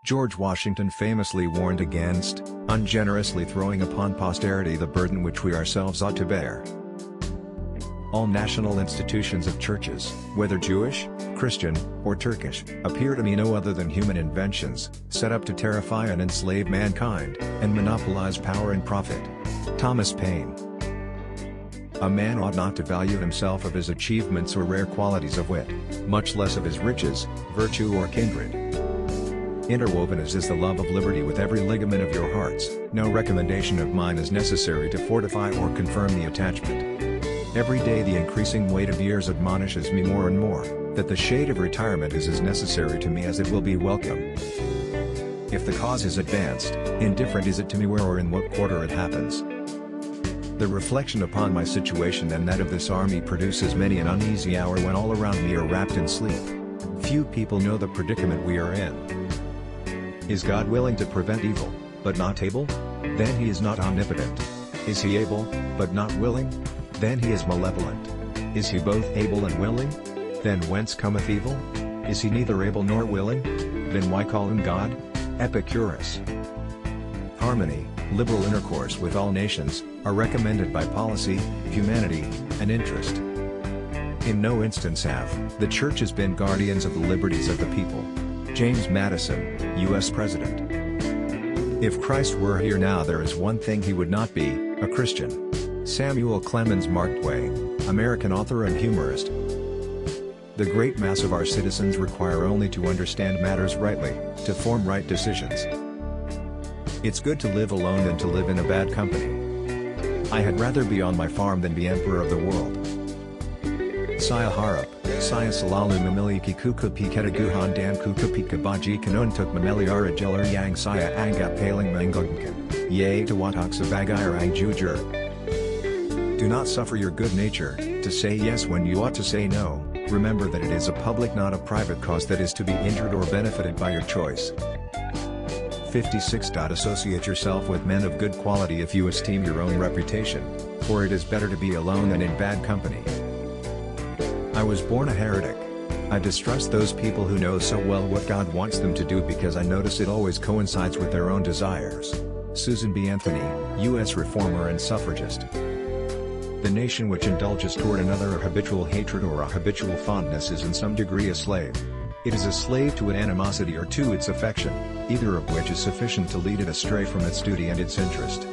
George Washington famously warned against ungenerously throwing upon posterity the burden which we ourselves ought to bear. All national institutions of churches, whether Jewish, Christian, or Turkish, appear to me no other than human inventions, set up to terrify and enslave mankind, and monopolize power and profit. Thomas Paine. A man ought not to value himself of his achievements or rare qualities of wit, much less of his riches, virtue or kindred. Interwoven as is the love of liberty with every ligament of your hearts, no recommendation of mine is necessary to fortify or confirm the attachment. Every day the increasing weight of years admonishes me more and more, that the shade of retirement is as necessary to me as it will be welcome. If the cause is advanced, indifferent is it to me where or in what quarter it happens. The reflection upon my situation and that of this army produces many an uneasy hour when all around me are wrapped in sleep. Few people know the predicament we are in. Is God willing to prevent evil, but not able? Then he is not omnipotent. Is he able, but not willing? Then he is malevolent. Is he both able and willing? Then whence cometh evil? Is he neither able nor willing? Then why call him God? Epicurus. Harmony, liberal intercourse with all nations, are recommended by policy, humanity, and interest. In no instance have the churches been guardians of the liberties of the people. James Madison, U.S. President. If Christ were here now, there is one thing he would not be, a Christian. Samuel Clemens Mark Twain, American author and humorist. The great mass of our citizens require only to understand matters rightly, to form right decisions. It's good to live alone than to live in a bad company. I had rather be on my farm than be emperor of the world. Saya harap, saya selalu memiliki kuku piketaguhan dan kuku pikabajikan untuk memelihara jelar yang saya anggap paling menguntungkan, yaitu watak sebagai orang jujur. Do not suffer your good nature to say yes when you ought to say no. Remember that it is a public not a private cause that is to be injured or benefited by your choice. 56. Associate yourself with men of good quality if you esteem your own reputation, for it is better to be alone than in bad company. I was born a heretic. I distrust those people who know so well what God wants them to do because I notice it always coincides with their own desires. Susan B. Anthony, U.S. reformer and suffragist. The nation which indulges toward another a habitual hatred or a habitual fondness is in some degree a slave. It is a slave to an animosity or to its affection, either of which is sufficient to lead it astray from its duty and its interest.